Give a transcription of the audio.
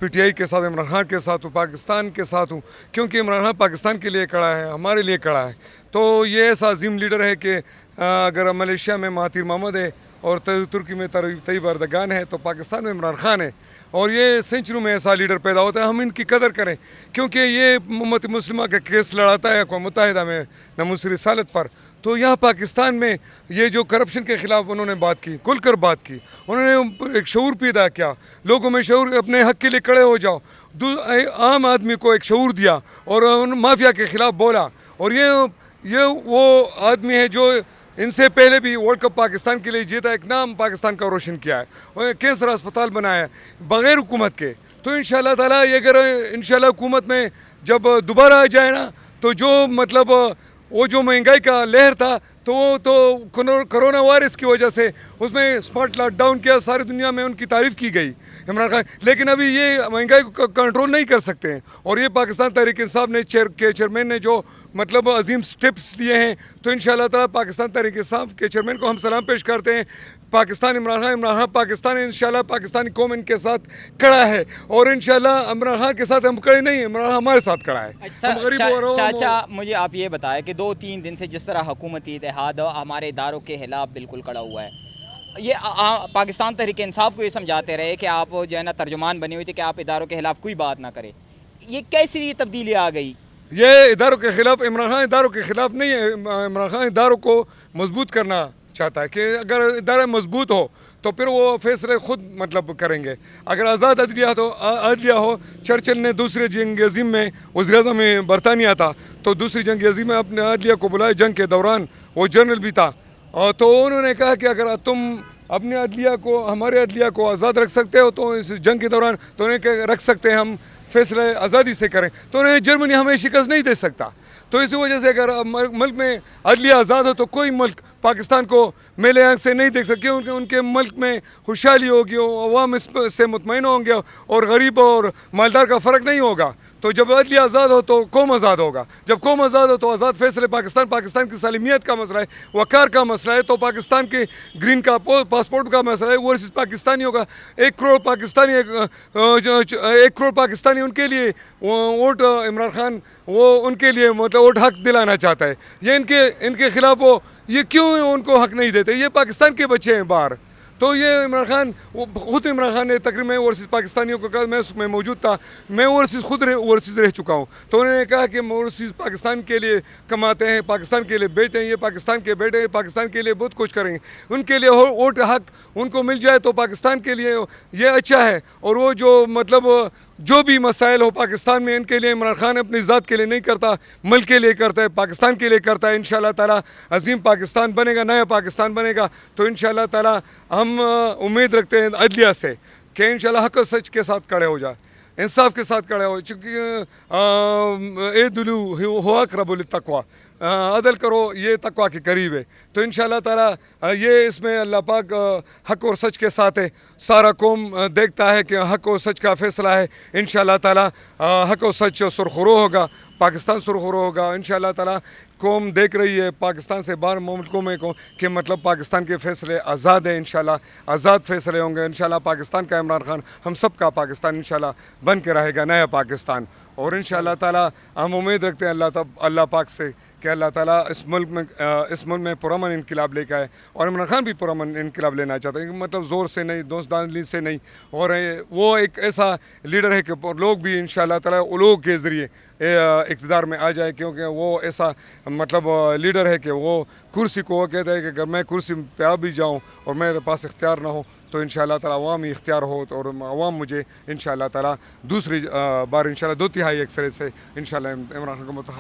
P T I کے ساتھ، عمران خان کے ساتھ ہوں، پاکستان کے ساتھ ہوں، کیونکہ عمران خان پاکستان کے لیے کھڑا ہے، ہمارے لیے کھڑا ہے. تو یہ ایسا عظیم لیڈر ہے کہ اگر ملیشیا میں مہاتیر محمد ہے اور ترکی میں طیب اردگان ہے تو پاکستان میں عمران خان ہے. اور یہ سینچریوں میں ایسا لیڈر پیدا ہوتا ہے. ہم ان کی قدر کریں کیونکہ یہ امت مسلمہ کا کیس لڑاتا ہے اقوام متحدہ میں ناموس رسالت پر. تو یہاں پاکستان میں یہ جو کرپشن کے خلاف انہوں نے بات کی، کھل کر بات کی، انہوں نے ایک شعور پیدا کیا، لوگوں میں شعور، اپنے حق کے لیے کھڑے ہو جاؤ. عام آدمی کو ایک شعور دیا اور مافیا کے خلاف بولا. اور یہ وہ آدمی ہے جو ان سے پہلے بھی ورلڈ کپ پاکستان کے لیے جیتا، ایک نام پاکستان کا روشن کیا ہے، اور کینسر اسپتال بنایا ہے بغیر حکومت کے. تو انشاءاللہ تعالیٰ یہ اگر انشاءاللہ حکومت میں جب دوبارہ آ جائے نا تو جو مطلب وہ جو مہنگائی کا لہر تھا تو وہ تو کرونا وائرس کی وجہ سے اس میں اسمارٹ لاک ڈاؤن کیا، ساری دنیا میں ان کی تعریف کی گئی عمران خان. لیکن ابھی یہ مہنگائی کو کنٹرول نہیں کر سکتے ہیں. اور یہ پاکستان تحریک انصاف نے چیئرمین نے جو مطلب عظیم سٹیپس لیے ہیں تو انشاءاللہ تعالیٰ پاکستان تحریک انصاف کے چیئرمین کو ہم سلام پیش کرتے ہیں. پاکستان عمران خان پاکستان ہے. انشاءاللہ پاکستانی قوم ان کے ساتھ کھڑا ہے اور انشاءاللہ عمران خان کے ساتھ ہم کھڑے نہیں ہیں، عمران خان ہمارے ساتھ کھڑا ہے. چاچا مجھے آپ یہ بتائیں کہ 2-3 دن سے جس طرح حکومتی اتحاد ہمارے اداروں کے خلاف بالکل کھڑا ہوا ہے، یہ پاکستان تحریک انصاف کو یہ سمجھاتے رہے کہ آپ جو ہے نا ترجمان بنے ہوئے تھے کہ آپ اداروں کے خلاف کوئی بات نہ کریں. یہ کیسی تبدیلی آ گئی؟ یہ اداروں کے خلاف، عمران خان اداروں کے خلاف نہیں ہے. عمران خان اداروں کو مضبوط کرنا چاہتا ہے کہ اگر ادارہ مضبوط ہو تو پھر وہ فیصلے خود مطلب کریں گے. اگر آزاد عدلیہ ہو، چرچل نے دوسرے جنگ عظیم میں وزیر اعظم میں برطانیہ تھا تو دوسری جنگ عظیم میں اپنے عدلیہ کو بلائے، جنگ کے دوران وہ جنرل بھی تھا. تو انہوں نے کہا کہ اگر تم اپنے عدلیہ کو، ہمارے عدلیہ کو آزاد رکھ سکتے ہو تو اس جنگ کے دوران تو انہیں کہ رکھ سکتے ہیں، ہم فیصلے آزادی سے کریں. تو انہیں جرمنی ہمیں شکست نہیں دے سکتا. تو اسی وجہ سے اگر ملک میں عدلیہ آزاد ہو تو کوئی ملک پاکستان کو میلے آنکھ سے نہیں دیکھ سکتے، کیونکہ ان کے ملک میں خوشحالی ہوگی، عوام اس سے مطمئن ہوں گے اور غریب اور مالدار کا فرق نہیں ہوگا. تو جب عدلیہ آزاد ہو تو قوم آزاد ہوگا. جب قوم آزاد ہو تو آزاد فیصلے پاکستان کی سالمیت کا مسئلہ ہے، وقار کا مسئلہ ہے. تو پاکستان کے گرین کا پاسپورٹ کا مسئلہ ہے، وہ پاکستانیوں کا 1 کروڑ پاکستانی ان کے لیے ووٹ عمران خان وہ ان کے لیے مطلب ووٹ حق دلانا چاہتا ہے. یہ ان کے خلاف وہ یہ کیوں ان کو حق نہیں دیتے؟ یہ پاکستان کے بچے ہیں باہر. تو یہ عمران خان خود عمران خان نے تقریب میں اوورسیز پاکستانیوں کو کہا، میں اس میں موجود تھا، میں خود اوورسیز رہ چکا ہوں. تو انہوں نے کہا کہ اوورسیز پاکستان کے لیے کماتے ہیں، پاکستان کے لیے بیٹے ہیں، یہ پاکستان کے بیٹے ہیں، پاکستان کے لیے بہت کچھ کریں گے. ان کے لیے ووٹ حق ان کو مل جائے تو پاکستان کے لیے یہ اچھا ہے. اور وہ جو مطلب جو بھی مسائل ہو پاکستان میں، ان کے لیے عمران خان اپنی ذات کے لیے نہیں کرتا، ملک کے لیے کرتا ہے، پاکستان کے لیے کرتا ہے. انشاءاللہ تعالیٰ عظیم پاکستان بنے گا، نیا پاکستان بنے گا. تو انشاءاللہ تعالیٰ ہم امید رکھتے ہیں عدلیہ سے کہ انشاءاللہ حق و سچ کے ساتھ کھڑے ہو جائے، انصاف کے ساتھ کھڑے ہو. چونکہ اعدلوا هو اقرب للتقوی، عدل کرو، یہ تقوی کے قریب ہے. تو انشاءاللہ تعالیٰ یہ اس میں اللہ پاک حق اور سچ کے ساتھ ہے. سارا قوم دیکھتا ہے کہ حق اور سچ کا فیصلہ ہے. انشاءاللہ تعالیٰ حق و سچ سرخرو ہوگا، پاکستان سرخرو ہوگا. انشاءاللہ تعالیٰ قوم دیکھ رہی ہے پاکستان سے باہر ملکوں میں کہ مطلب پاکستان کے فیصلے آزاد ہیں. انشاءاللہ آزاد فیصلے ہوں گے. انشاءاللہ پاکستان کا عمران خان ہم سب کا پاکستان انشاءاللہ بن کے رہے گا، نیا پاکستان. اور انشاءاللہ تعالیٰ ہم امید رکھتے ہیں اللہ پاک سے کہ اللہ تعالیٰ اس ملک میں پرامن انقلاب لے کے آئے. اور عمران خان بھی پرامن انقلاب لینا چاہتے ہیں، مطلب زور سے نہیں، دوستداری سے نہیں. اور وہ ایک ایسا لیڈر ہے کہ لوگ بھی انشاءاللہ تعالیٰ لوگ کے ذریعے اقتدار میں آ جائے، کیونکہ وہ ایسا مطلب لیڈر ہے کہ وہ کرسی کو وہ کہتا ہے کہ اگر میں کرسی پہ آ بھی جاؤں اور میرے پاس اختیار نہ ہو تو انشاءاللہ تعالیٰ عوامی اختیار ہو اور عوام مجھے انشاءاللہ تعالیٰ دوسری بار انشاءاللہ 2/3 اکثریت سے انشاءاللہ عمران خان کو